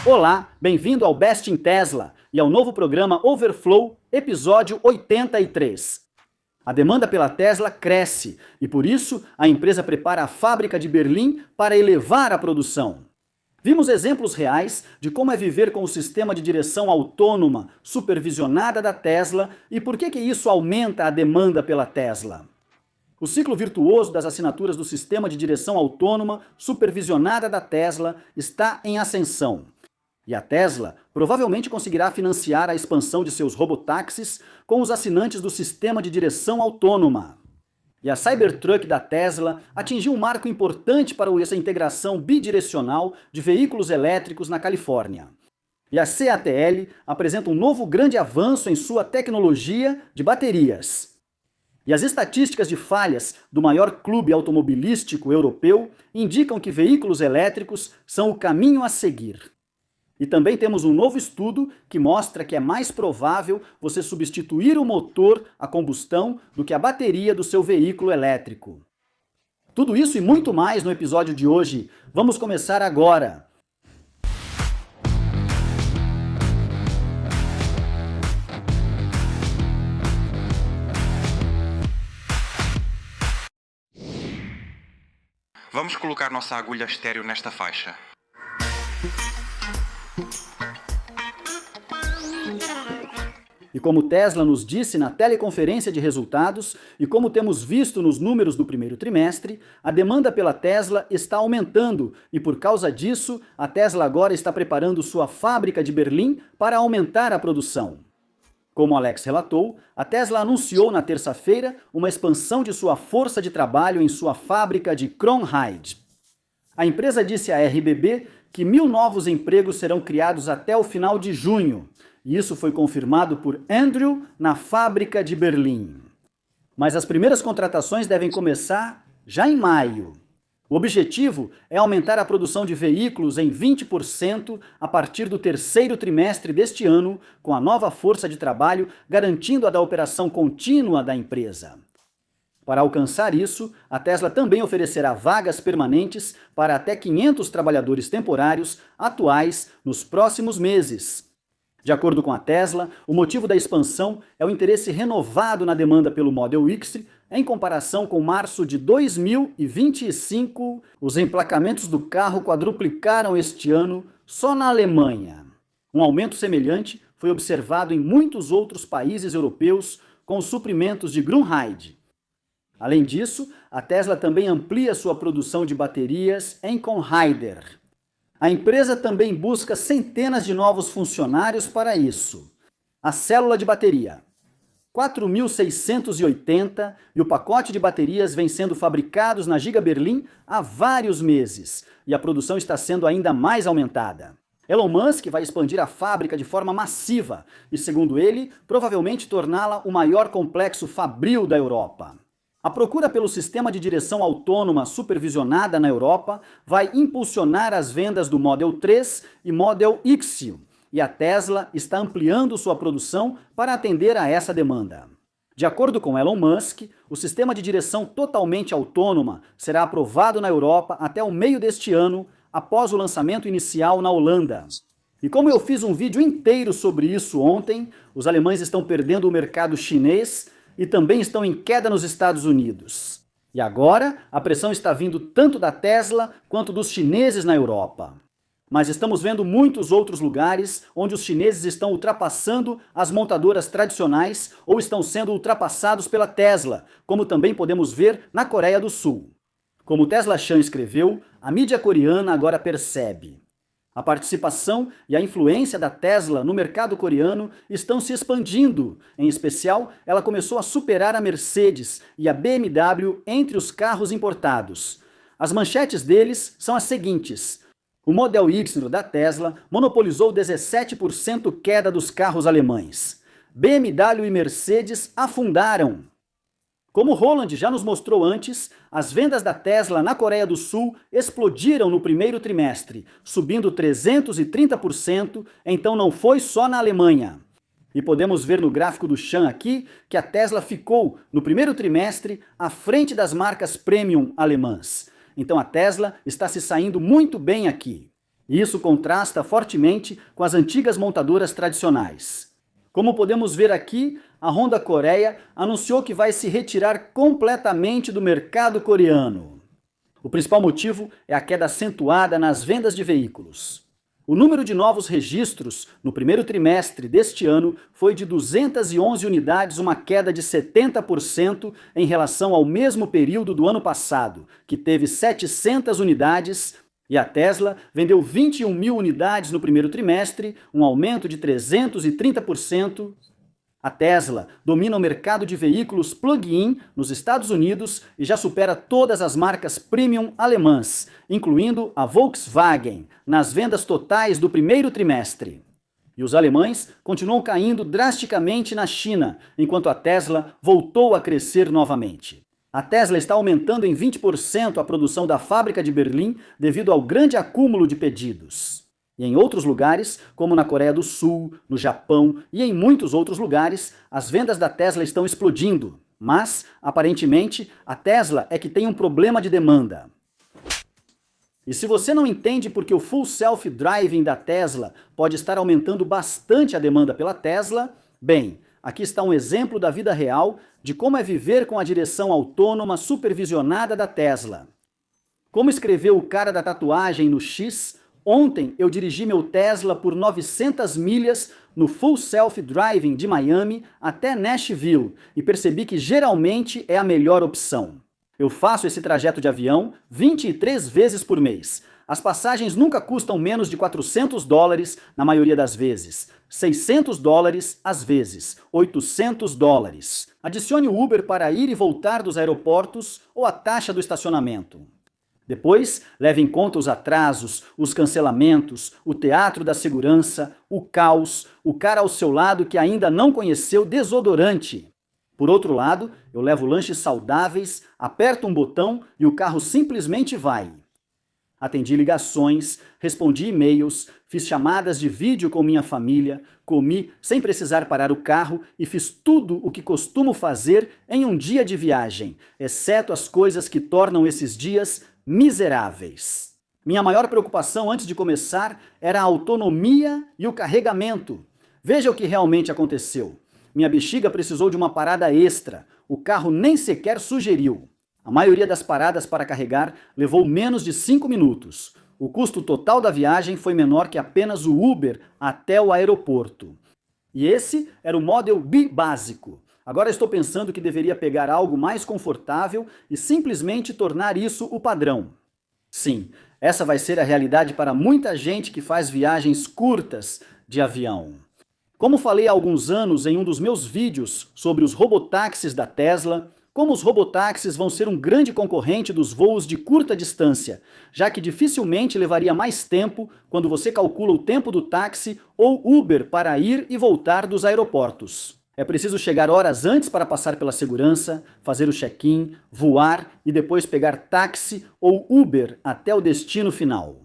Olá, bem-vindo ao Best in Tesla e ao novo programa Overflow, episódio 83. A demanda pela Tesla cresce e, por isso, a empresa prepara a fábrica de Berlim para elevar a produção. Vimos exemplos reais de como é viver com o sistema de direção autônoma supervisionada da Tesla e por que isso aumenta a demanda pela Tesla. O ciclo virtuoso das assinaturas do sistema de direção autônoma supervisionada da Tesla está em ascensão. E a Tesla provavelmente conseguirá financiar a expansão de seus robotáxis com os assinantes do sistema de direção autônoma. E a Cybertruck da Tesla atingiu um marco importante para essa integração bidirecional de veículos elétricos na Califórnia. E a CATL apresenta um novo grande avanço em sua tecnologia de baterias. E as estatísticas de falhas do maior clube automobilístico europeu indicam que veículos elétricos são o caminho a seguir. E também temos um novo estudo que mostra que é mais provável você substituir o motor a combustão do que a bateria do seu veículo elétrico. Tudo isso e muito mais no episódio de hoje. Vamos começar agora! Vamos colocar nossa agulha estéreo nesta faixa. E como Tesla nos disse na teleconferência de resultados e como temos visto nos números do primeiro trimestre, a demanda pela Tesla está aumentando e por causa disso, a Tesla agora está preparando sua fábrica de Berlim para aumentar a produção. Como Alex relatou, a Tesla anunciou na terça-feira uma expansão de sua força de trabalho em sua fábrica de Kronheide. A empresa disse à RBB que 1.000 novos empregos serão criados até o final de junho. E isso foi confirmado por Andrew na fábrica de Berlim. Mas as primeiras contratações devem começar já em maio. O objetivo é aumentar a produção de veículos em 20% a partir do terceiro trimestre deste ano, com a nova força de trabalho garantindo a da operação contínua da empresa. Para alcançar isso, a Tesla também oferecerá vagas permanentes para até 500 trabalhadores temporários atuais nos próximos meses. De acordo com a Tesla, o motivo da expansão é o interesse renovado na demanda pelo Model X em comparação com março de 2025. Os emplacamentos do carro quadruplicaram este ano só na Alemanha. Um aumento semelhante foi observado em muitos outros países europeus com os suprimentos de Grünheide. Além disso, a Tesla também amplia sua produção de baterias em Konheider. A empresa também busca centenas de novos funcionários para isso. A célula de bateria, 4.680, e o pacote de baterias vem sendo fabricados na Giga Berlim há vários meses, e a produção está sendo ainda mais aumentada. Elon Musk vai expandir a fábrica de forma massiva e, segundo ele, provavelmente torná-la o maior complexo fabril da Europa. A procura pelo sistema de direção autônoma supervisionada na Europa vai impulsionar as vendas do Model 3 e Model X, e a Tesla está ampliando sua produção para atender a essa demanda. De acordo com Elon Musk, o sistema de direção totalmente autônoma será aprovado na Europa até o meio deste ano, após o lançamento inicial na Holanda. E como eu fiz um vídeo inteiro sobre isso ontem, os alemães estão perdendo o mercado chinês e também estão em queda nos Estados Unidos. E agora, a pressão está vindo tanto da Tesla quanto dos chineses na Europa. Mas estamos vendo muitos outros lugares onde os chineses estão ultrapassando as montadoras tradicionais ou estão sendo ultrapassados pela Tesla, como também podemos ver na Coreia do Sul. Como o Tesla Chan escreveu, a mídia coreana agora percebe. A participação e a influência da Tesla no mercado coreano estão se expandindo. Em especial, ela começou a superar a Mercedes e a BMW entre os carros importados. As manchetes deles são as seguintes. O Model Y da Tesla monopolizou 17% queda dos carros alemães. BMW e Mercedes afundaram. Como Roland já nos mostrou antes, as vendas da Tesla na Coreia do Sul explodiram no primeiro trimestre, subindo 330%, então não foi só na Alemanha. E podemos ver no gráfico do Chan aqui que a Tesla ficou, no primeiro trimestre, à frente das marcas premium alemãs. Então a Tesla está se saindo muito bem aqui. Isso contrasta fortemente com as antigas montadoras tradicionais. Como podemos ver aqui, a Honda Coreia anunciou que vai se retirar completamente do mercado coreano. O principal motivo é a queda acentuada nas vendas de veículos. O número de novos registros no primeiro trimestre deste ano foi de 211 unidades, uma queda de 70% em relação ao mesmo período do ano passado, que teve 700 unidades, e a Tesla vendeu 21 mil unidades no primeiro trimestre, um aumento de 330%. A Tesla domina o mercado de veículos plug-in nos Estados Unidos e já supera todas as marcas premium alemãs, incluindo a Volkswagen, nas vendas totais do primeiro trimestre. E os alemães continuam caindo drasticamente na China, enquanto a Tesla voltou a crescer novamente. A Tesla está aumentando em 20% a produção da fábrica de Berlim devido ao grande acúmulo de pedidos. E em outros lugares, como na Coreia do Sul, no Japão e em muitos outros lugares, as vendas da Tesla estão explodindo. Mas, aparentemente, a Tesla é que tem um problema de demanda. E se você não entende porque o Full Self Driving da Tesla pode estar aumentando bastante a demanda pela Tesla, bem, aqui está um exemplo da vida real de como é viver com a direção autônoma supervisionada da Tesla. Como escreveu o cara da tatuagem no X, ontem eu dirigi meu Tesla por 900 milhas no Full Self Driving de Miami até Nashville e percebi que geralmente é a melhor opção. Eu faço esse trajeto de avião 23 vezes por mês. As passagens nunca custam menos de $400 na maioria das vezes. $600 às vezes, $800. Adicione o Uber para ir e voltar dos aeroportos ou a taxa do estacionamento. Depois, leve em conta os atrasos, os cancelamentos, o teatro da segurança, o caos, o cara ao seu lado que ainda não conheceu desodorante. Por outro lado, eu levo lanches saudáveis, aperto um botão e o carro simplesmente vai. Atendi ligações, respondi e-mails, fiz chamadas de vídeo com minha família, comi sem precisar parar o carro e fiz tudo o que costumo fazer em um dia de viagem, exceto as coisas que tornam esses dias miseráveis. Minha maior preocupação antes de começar era a autonomia e o carregamento. Veja o que realmente aconteceu. Minha bexiga precisou de uma parada extra. O carro nem sequer sugeriu. A maioria das paradas para carregar levou menos de 5 minutos. O custo total da viagem foi menor que apenas o Uber até o aeroporto. E esse era o Model B básico. Agora estou pensando que deveria pegar algo mais confortável e simplesmente tornar isso o padrão. Sim, essa vai ser a realidade para muita gente que faz viagens curtas de avião. Como falei há alguns anos em um dos meus vídeos sobre os robotáxis da Tesla, como os robotáxis vão ser um grande concorrente dos voos de curta distância, já que dificilmente levaria mais tempo quando você calcula o tempo do táxi ou Uber para ir e voltar dos aeroportos. É preciso chegar horas antes para passar pela segurança, fazer o check-in, voar e depois pegar táxi ou Uber até o destino final.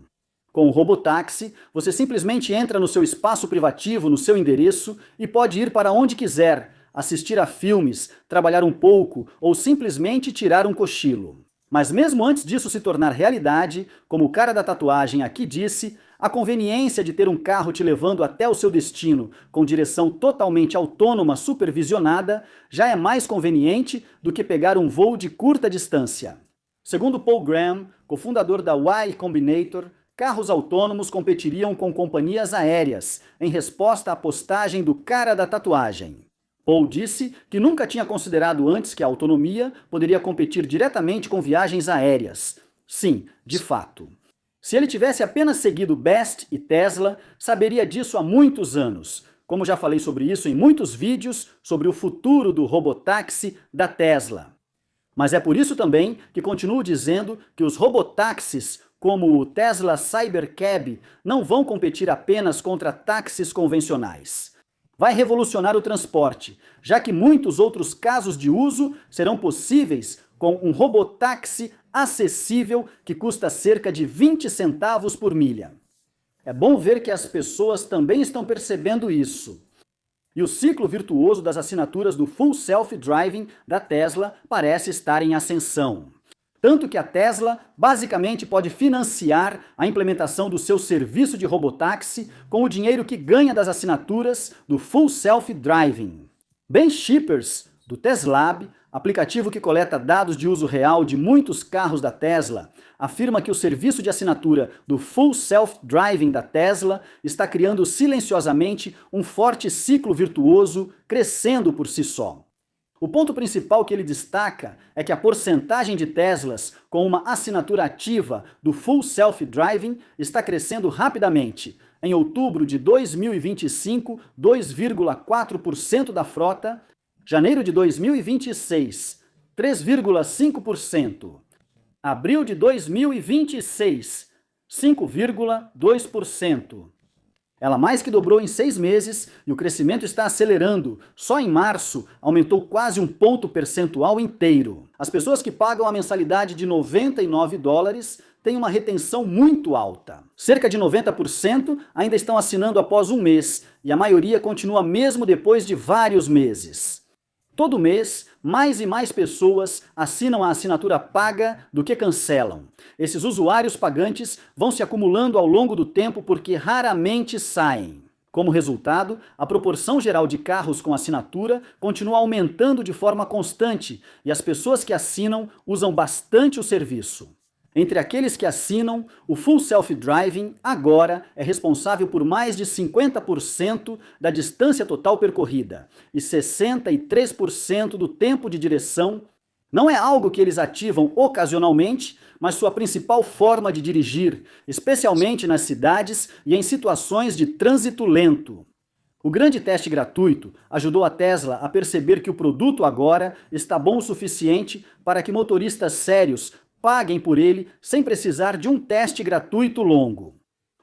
Com o robotáxi, você simplesmente entra no seu espaço privativo, no seu endereço e pode ir para onde quiser, assistir a filmes, trabalhar um pouco ou simplesmente tirar um cochilo. Mas mesmo antes disso se tornar realidade, como o cara da tatuagem aqui disse, a conveniência de ter um carro te levando até o seu destino com direção totalmente autônoma supervisionada já é mais conveniente do que pegar um voo de curta distância. Segundo Paul Graham, cofundador da Y Combinator, carros autônomos competiriam com companhias aéreas, em resposta à postagem do cara da tatuagem. Paul disse que nunca tinha considerado antes que a autonomia poderia competir diretamente com viagens aéreas. Sim, de fato. Se ele tivesse apenas seguido Best e Tesla, saberia disso há muitos anos. Como já falei sobre isso em muitos vídeos sobre o futuro do robotáxi da Tesla. Mas é por isso também que continuo dizendo que os robotáxis, como o Tesla Cybercab, não vão competir apenas contra táxis convencionais. Vai revolucionar o transporte, já que muitos outros casos de uso serão possíveis com um robotáxi acessível que custa cerca de 20 centavos por milha. É bom ver que as pessoas também estão percebendo isso. E o ciclo virtuoso das assinaturas do Full Self Driving da Tesla parece estar em ascensão. Tanto que a Tesla basicamente pode financiar a implementação do seu serviço de robotáxi com o dinheiro que ganha das assinaturas do Full Self Driving. Ben Shippers, do Teslab, aplicativo que coleta dados de uso real de muitos carros da Tesla, afirma que o serviço de assinatura do Full Self Driving da Tesla está criando silenciosamente um forte ciclo virtuoso crescendo por si só. O ponto principal que ele destaca é que a porcentagem de Teslas com uma assinatura ativa do Full Self Driving está crescendo rapidamente. Em outubro de 2025, 2,4% da frota. Janeiro de 2026, 3,5%. Abril de 2026, 5,2%. Ela mais que dobrou em 6 meses e o crescimento está acelerando. Só em março aumentou quase um ponto percentual inteiro. As pessoas que pagam a mensalidade de $99 têm uma retenção muito alta. Cerca de 90% ainda estão assinando após um mês e a maioria continua mesmo depois de vários meses. Todo mês, mais e mais pessoas assinam a assinatura paga do que cancelam. Esses usuários pagantes vão se acumulando ao longo do tempo porque raramente saem. Como resultado, a proporção geral de carros com assinatura continua aumentando de forma constante e as pessoas que assinam usam bastante o serviço. Entre aqueles que assinam, o Full Self Driving agora é responsável por mais de 50% da distância total percorrida e 63% do tempo de direção. Não é algo que eles ativam ocasionalmente, mas sua principal forma de dirigir, especialmente nas cidades e em situações de trânsito lento. O grande teste gratuito ajudou a Tesla a perceber que o produto agora está bom o suficiente para que motoristas sérios paguem por ele sem precisar de um teste gratuito longo.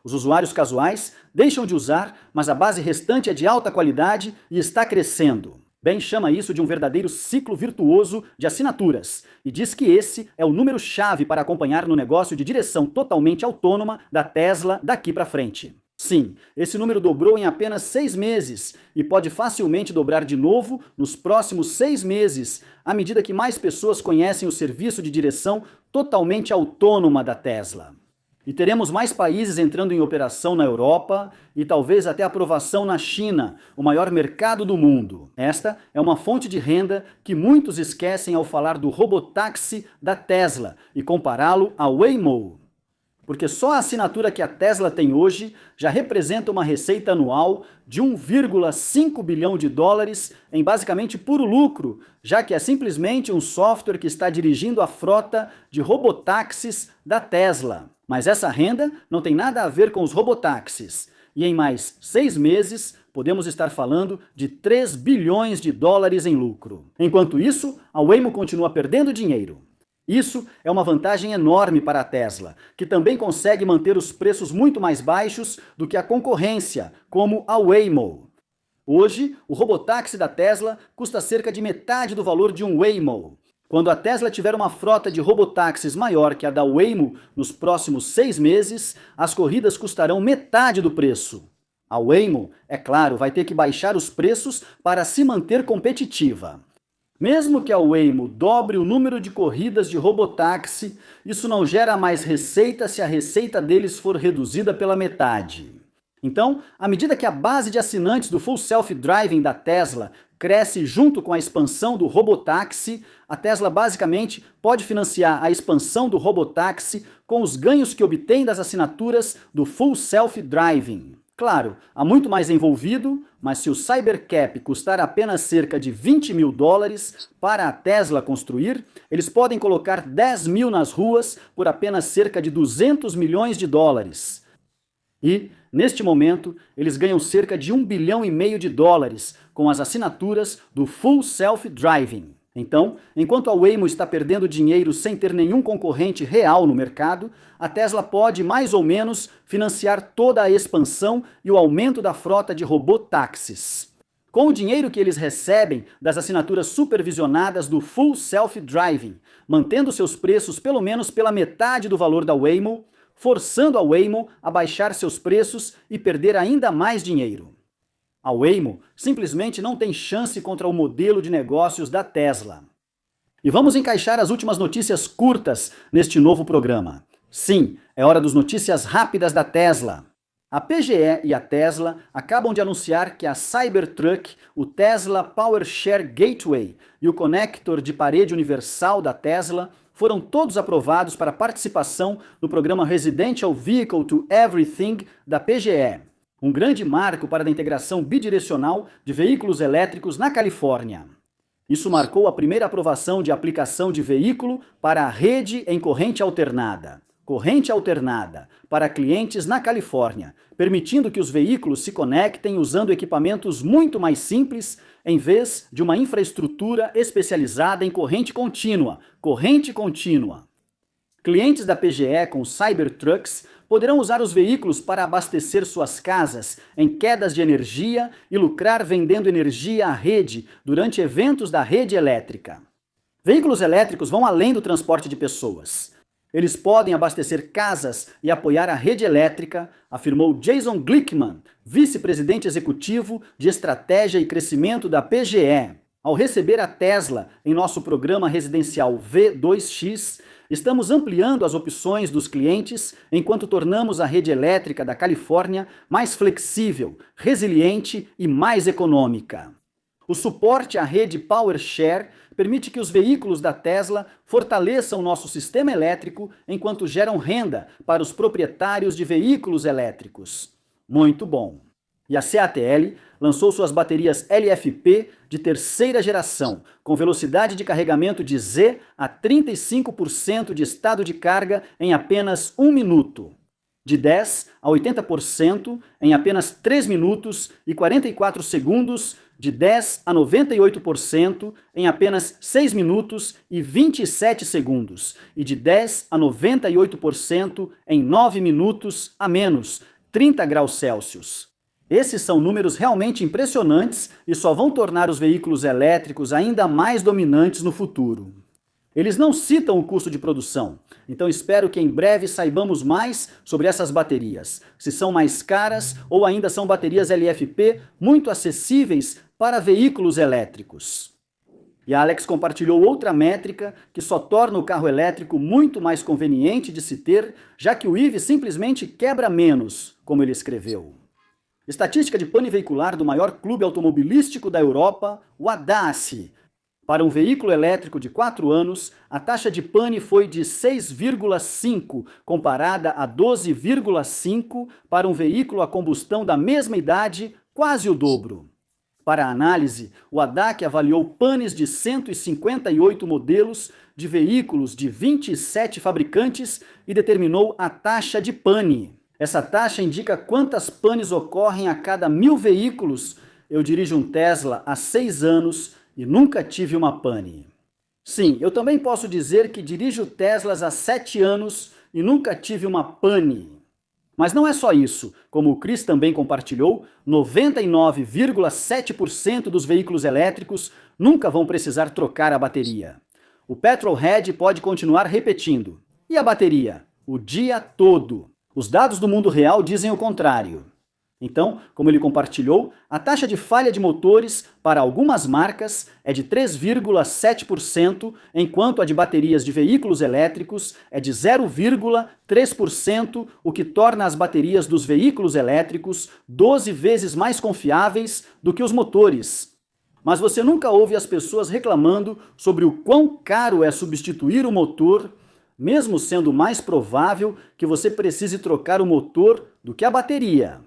Os usuários casuais deixam de usar, mas a base restante é de alta qualidade e está crescendo. Ben chama isso de um verdadeiro ciclo virtuoso de assinaturas e diz que esse é o número-chave para acompanhar no negócio de direção totalmente autônoma da Tesla daqui para frente. Sim, esse número dobrou em apenas 6 meses e pode facilmente dobrar de novo nos próximos 6 meses, à medida que mais pessoas conhecem o serviço de direção totalmente autônoma da Tesla. E teremos mais países entrando em operação na Europa e talvez até aprovação na China, o maior mercado do mundo. Esta é uma fonte de renda que muitos esquecem ao falar do robotáxi da Tesla e compará-lo ao Waymo. Porque só a assinatura que a Tesla tem hoje já representa uma receita anual de 1,5 bilhão de dólares em basicamente puro lucro, já que é simplesmente um software que está dirigindo a frota de robotáxis da Tesla. Mas essa renda não tem nada a ver com os robotáxis. E em mais 6 meses, podemos estar falando de 3 bilhões de dólares em lucro. Enquanto isso, a Waymo continua perdendo dinheiro. Isso é uma vantagem enorme para a Tesla, que também consegue manter os preços muito mais baixos do que a concorrência, como a Waymo. Hoje, o robotáxi da Tesla custa cerca de metade do valor de um Waymo. Quando a Tesla tiver uma frota de robotáxis maior que a da Waymo nos próximos 6 meses, as corridas custarão metade do preço. A Waymo, é claro, vai ter que baixar os preços para se manter competitiva. Mesmo que a Waymo dobre o número de corridas de robotáxi, isso não gera mais receita se a receita deles for reduzida pela metade. Então, à medida que a base de assinantes do Full Self Driving da Tesla cresce junto com a expansão do robotáxi, a Tesla basicamente pode financiar a expansão do robotáxi com os ganhos que obtém das assinaturas do Full Self Driving. Claro, há muito mais envolvido, mas se o Cybercap custar apenas cerca de 20 mil dólares para a Tesla construir, eles podem colocar 10 mil nas ruas por apenas cerca de 200 milhões de dólares. E, neste momento, eles ganham cerca de 1,5 bilhão de dólares com as assinaturas do Full Self Driving. Então, enquanto a Waymo está perdendo dinheiro sem ter nenhum concorrente real no mercado, a Tesla pode, mais ou menos, financiar toda a expansão e o aumento da frota de robotáxis. Com o dinheiro que eles recebem das assinaturas supervisionadas do Full Self Driving, mantendo seus preços pelo menos pela metade do valor da Waymo, forçando a Waymo a baixar seus preços e perder ainda mais dinheiro. A Waymo simplesmente não tem chance contra o modelo de negócios da Tesla. E vamos encaixar as últimas notícias curtas neste novo programa. Sim, é hora dos notícias rápidas da Tesla. A PGE e a Tesla acabam de anunciar que a Cybertruck, o Tesla PowerShare Gateway e o conector de parede universal da Tesla foram todos aprovados para participação no programa Residential Vehicle to Everything da PGE, um grande marco para a integração bidirecional de veículos elétricos na Califórnia. Isso marcou a primeira aprovação de aplicação de veículo para a rede em corrente alternada para clientes na Califórnia, permitindo que os veículos se conectem usando equipamentos muito mais simples, em vez de uma infraestrutura especializada em corrente contínua. Clientes da PGE com Cybertrucks poderão usar os veículos para abastecer suas casas em quedas de energia e lucrar vendendo energia à rede durante eventos da rede elétrica. Veículos elétricos vão além do transporte de pessoas. Eles podem abastecer casas e apoiar a rede elétrica, afirmou Jason Glickman, vice-presidente executivo de estratégia e crescimento da PGE. Ao receber a Tesla em nosso programa residencial V2X, estamos ampliando as opções dos clientes enquanto tornamos a rede elétrica da Califórnia mais flexível, resiliente e mais econômica. O suporte à rede PowerShare permite que os veículos da Tesla fortaleçam nosso sistema elétrico enquanto geram renda para os proprietários de veículos elétricos. Muito bom! E a CATL lançou suas baterias LFP de terceira geração, com velocidade de carregamento de Z a 35% de estado de carga em apenas 1 minuto. De 10 a 80% em apenas 3 minutos e 44 segundos, de 10 a 98% em apenas 6 minutos e 27 segundos, e de 10 a 98% em 9 minutos a menos 30 graus Celsius. Esses são números realmente impressionantes e só vão tornar os veículos elétricos ainda mais dominantes no futuro. Eles não citam o custo de produção, então espero que em breve saibamos mais sobre essas baterias, se são mais caras ou ainda são baterias LFP muito acessíveis para veículos elétricos. E a Alex compartilhou outra métrica que só torna o carro elétrico muito mais conveniente de se ter, já que o IV simplesmente quebra menos, como ele escreveu. Estatística de pane veicular do maior clube automobilístico da Europa, o ADACE. Para um veículo elétrico de 4 anos, a taxa de pane foi de 6,5, comparada a 12,5 para um veículo a combustão da mesma idade, quase o dobro. Para a análise, o ADAC avaliou panes de 158 modelos de veículos de 27 fabricantes e determinou a taxa de pane. Essa taxa indica quantas panes ocorrem a cada 1000 veículos. Eu dirijo um Tesla há 6 anos e nunca tive uma pane. Sim, eu também posso dizer que dirijo Teslas há 7 anos e nunca tive uma pane. Mas não é só isso. Como o Chris também compartilhou, 99,7% dos veículos elétricos nunca vão precisar trocar a bateria. O Petrolhead pode continuar repetindo. E a bateria? O dia todo. Os dados do mundo real dizem o contrário. Então, como ele compartilhou, a taxa de falha de motores para algumas marcas é de 3,7%, enquanto a de baterias de veículos elétricos é de 0,3%, o que torna as baterias dos veículos elétricos 12 vezes mais confiáveis do que os motores. Mas você nunca ouve as pessoas reclamando sobre o quão caro é substituir o motor, mesmo sendo mais provável que você precise trocar o motor do que a bateria.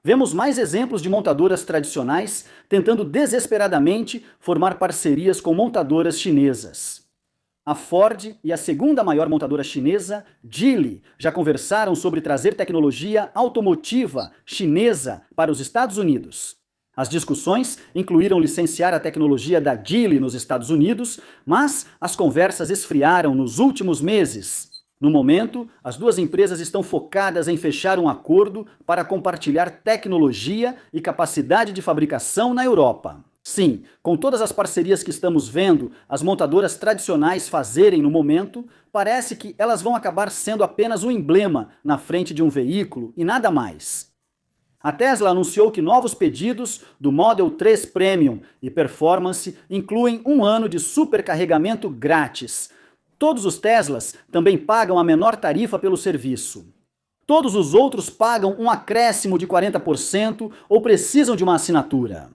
Vemos mais exemplos de montadoras tradicionais tentando desesperadamente formar parcerias com montadoras chinesas. A Ford e a segunda maior montadora chinesa, Geely, já conversaram sobre trazer tecnologia automotiva chinesa para os Estados Unidos. As discussões incluíram licenciar a tecnologia da Geely nos Estados Unidos, mas as conversas esfriaram nos últimos meses. No momento, as duas empresas estão focadas em fechar um acordo para compartilhar tecnologia e capacidade de fabricação na Europa. Sim, com todas as parcerias que estamos vendo as montadoras tradicionais fazerem no momento, parece que elas vão acabar sendo apenas um emblema na frente de um veículo e nada mais. A Tesla anunciou que novos pedidos do Model 3 Premium e Performance incluem 1 ano de supercarregamento grátis. Todos os Teslas também pagam a menor tarifa pelo serviço. Todos os outros pagam um acréscimo de 40% ou precisam de uma assinatura.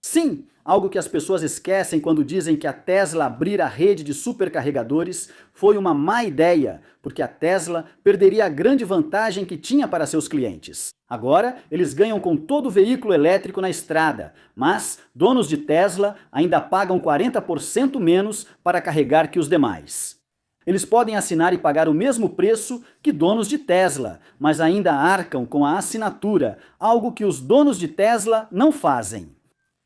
Sim, algo que as pessoas esquecem quando dizem que a Tesla abrir a rede de supercarregadores foi uma má ideia, porque a Tesla perderia a grande vantagem que tinha para seus clientes. Agora, eles ganham com todo o veículo elétrico na estrada, mas donos de Tesla ainda pagam 40% menos para carregar que os demais. Eles podem assinar e pagar o mesmo preço que donos de Tesla, mas ainda arcam com a assinatura, algo que os donos de Tesla não fazem.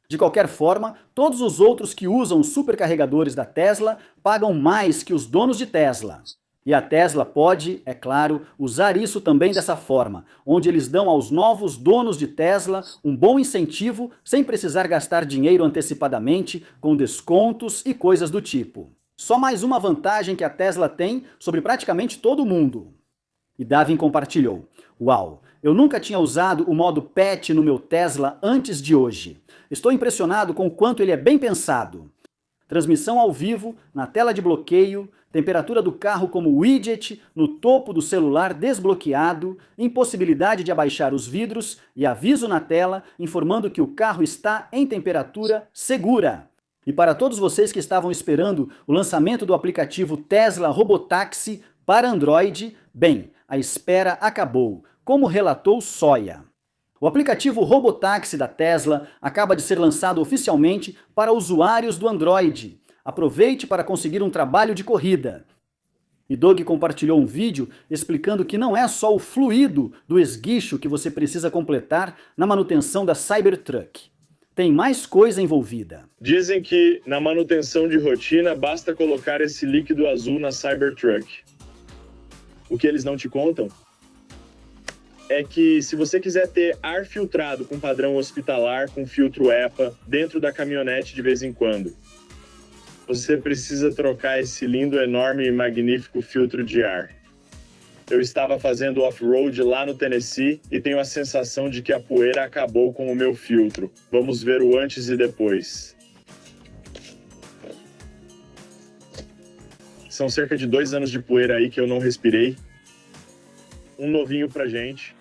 De qualquer forma, todos os outros que usam os supercarregadores da Tesla pagam mais que os donos de Tesla. E a Tesla pode, é claro, usar isso também dessa forma, onde eles dão aos novos donos de Tesla um bom incentivo sem precisar gastar dinheiro antecipadamente com descontos e coisas do tipo. Só mais uma vantagem que a Tesla tem sobre praticamente todo mundo. E Davin compartilhou: "Uau, eu nunca tinha usado o modo PET no meu Tesla antes de hoje. Estou impressionado com o quanto ele é bem pensado. Transmissão ao vivo, na tela de bloqueio, temperatura do carro como widget, no topo do celular desbloqueado, impossibilidade de abaixar os vidros e aviso na tela informando que o carro está em temperatura segura." E para todos vocês que estavam esperando o lançamento do aplicativo Tesla Robotaxi para Android, bem, a espera acabou, como relatou Soya. O aplicativo Robotaxi da Tesla acaba de ser lançado oficialmente para usuários do Android. Aproveite para conseguir um trabalho de corrida. E Doug compartilhou um vídeo explicando que não é só o fluido do esguicho que você precisa completar na manutenção da Cybertruck. Tem mais coisa envolvida. Dizem que na manutenção de rotina basta colocar esse líquido azul na Cybertruck. O que eles não te contam é que se você quiser ter ar filtrado com padrão hospitalar, com filtro EPA, dentro da caminhonete de vez em quando, você precisa trocar esse lindo, enorme e magnífico filtro de ar. Eu estava fazendo off-road lá no Tennessee e tenho a sensação de que a poeira acabou com o meu filtro. Vamos ver o antes e depois. São cerca de 2 anos de poeira aí que eu não respirei. Um novinho pra gente.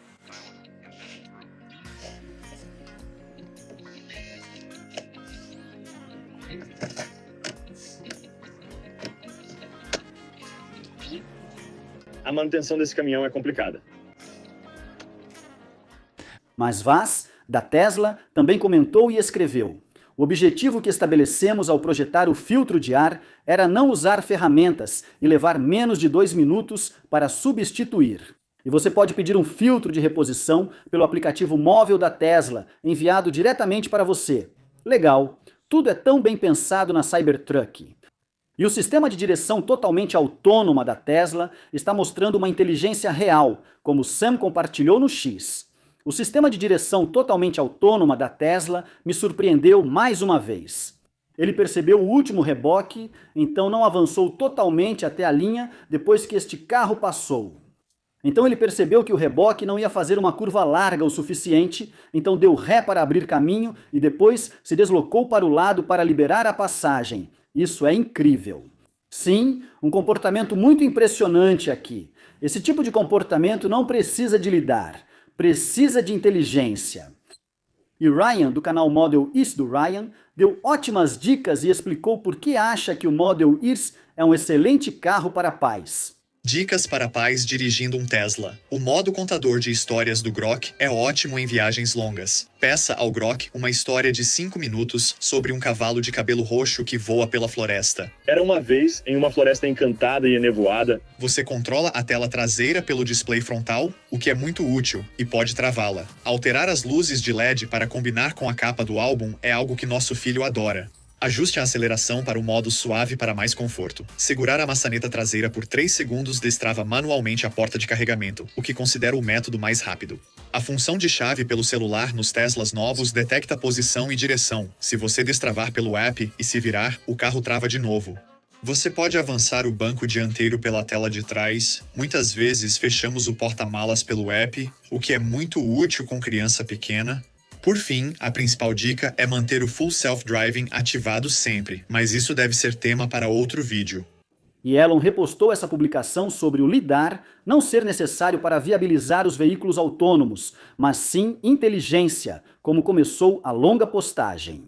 A manutenção desse caminhão é complicada. Mas Vaz, da Tesla, também comentou e escreveu: "O objetivo que estabelecemos ao projetar o filtro de ar era não usar ferramentas e levar menos de 2 minutos para substituir. E você pode pedir um filtro de reposição pelo aplicativo móvel da Tesla, enviado diretamente para você. Legal, tudo é tão bem pensado na Cybertruck." E o sistema de direção totalmente autônoma da Tesla está mostrando uma inteligência real, como Sam compartilhou no X. O sistema de direção totalmente autônoma da Tesla me surpreendeu mais uma vez. Ele percebeu o último reboque, então não avançou totalmente até a linha depois que este carro passou. Então ele percebeu que o reboque não ia fazer uma curva larga o suficiente, então deu ré para abrir caminho e depois se deslocou para o lado para liberar a passagem. Isso é incrível. Sim, um comportamento muito impressionante aqui. Esse tipo de comportamento não precisa de lidar, precisa de inteligência. E Ryan, do canal Model Is do Ryan, deu ótimas dicas e explicou por que acha que o Model Is é um excelente carro para pais. Dicas para pais dirigindo um Tesla. O modo contador de histórias do Grok é ótimo em viagens longas. Peça ao Grok uma história de 5 minutos sobre um cavalo de cabelo roxo que voa pela floresta. Era uma vez em uma floresta encantada e enevoada. Você controla a tela traseira pelo display frontal, o que é muito útil, e pode travá-la. Alterar as luzes de LED para combinar com a capa do álbum é algo que nosso filho adora. Ajuste a aceleração para o modo suave para mais conforto. Segurar a maçaneta traseira por 3 segundos destrava manualmente a porta de carregamento, o que considero o método mais rápido. A função de chave pelo celular nos Teslas novos detecta posição e direção. Se você destravar pelo app e se virar, o carro trava de novo. Você pode avançar o banco dianteiro pela tela de trás, muitas vezes fechamos o porta-malas pelo app, o que é muito útil com criança pequena. Por fim, a principal dica é manter o Full Self-Driving ativado sempre, mas isso deve ser tema para outro vídeo. E Elon repostou essa publicação sobre o LiDAR não ser necessário para viabilizar os veículos autônomos, mas sim inteligência, como começou a longa postagem.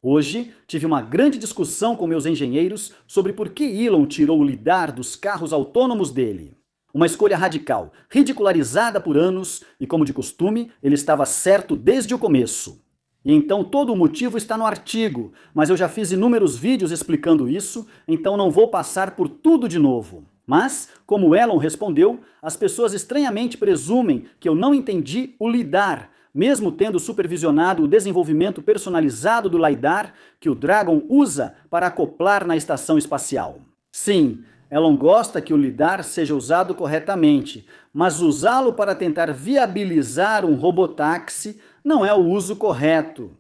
Hoje, tive uma grande discussão com meus engenheiros sobre por que Elon tirou o LiDAR dos carros autônomos dele. Uma escolha radical, ridicularizada por anos, e como de costume, ele estava certo desde o começo. E então todo o motivo está no artigo, mas eu já fiz inúmeros vídeos explicando isso, então não vou passar por tudo de novo. Mas, como Elon respondeu, as pessoas estranhamente presumem que eu não entendi o LiDAR, mesmo tendo supervisionado o desenvolvimento personalizado do LiDAR que o Dragon usa para acoplar na estação espacial. Sim, Elon gosta que o LiDAR seja usado corretamente, mas usá-lo para tentar viabilizar um robotáxi não é o uso correto.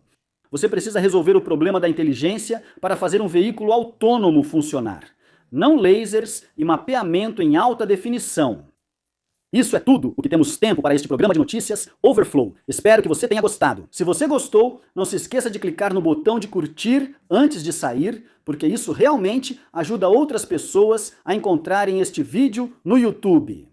Você precisa resolver o problema da inteligência para fazer um veículo autônomo funcionar, não lasers e mapeamento em alta definição. Isso é tudo o que temos tempo para este programa de notícias Overflow. Espero que você tenha gostado. Se você gostou, não se esqueça de clicar no botão de curtir antes de sair, porque isso realmente ajuda outras pessoas a encontrarem este vídeo no YouTube.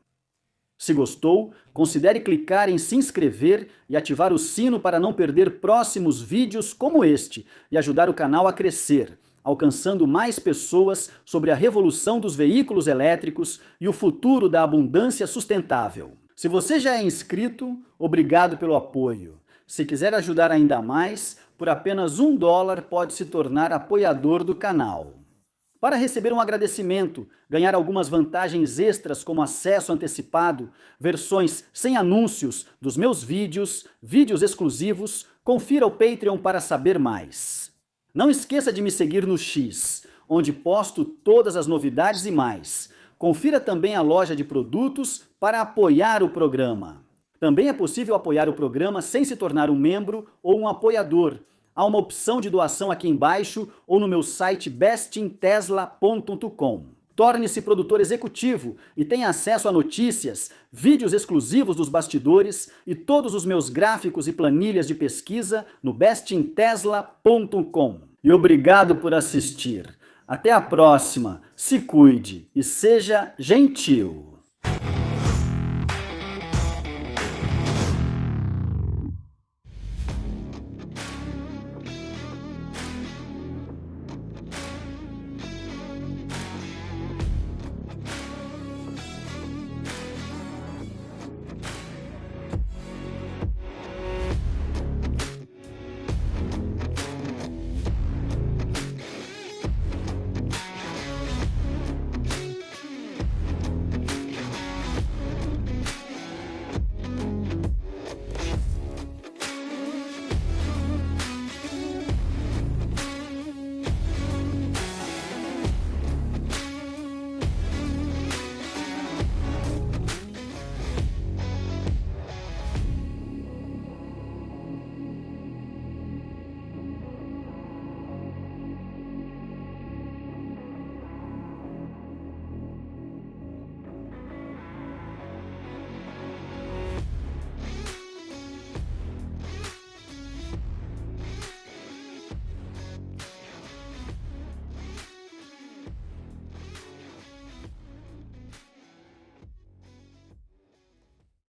Se gostou, considere clicar em se inscrever e ativar o sino para não perder próximos vídeos como este e ajudar o canal a crescer, alcançando mais pessoas sobre a revolução dos veículos elétricos e o futuro da abundância sustentável. Se você já é inscrito, obrigado pelo apoio. Se quiser ajudar ainda mais, por apenas $1 pode se tornar apoiador do canal. Para receber um agradecimento, ganhar algumas vantagens extras como acesso antecipado, versões sem anúncios dos meus vídeos, vídeos exclusivos, confira o Patreon para saber mais. Não esqueça de me seguir no X, onde posto todas as novidades e mais. Confira também a loja de produtos para apoiar o programa. Também é possível apoiar o programa sem se tornar um membro ou um apoiador. Há uma opção de doação aqui embaixo ou no meu site bestintesla.com. Torne-se produtor executivo e tenha acesso a notícias, vídeos exclusivos dos bastidores e todos os meus gráficos e planilhas de pesquisa no bestintesla.com. E obrigado por assistir. Até a próxima, se cuide e seja gentil.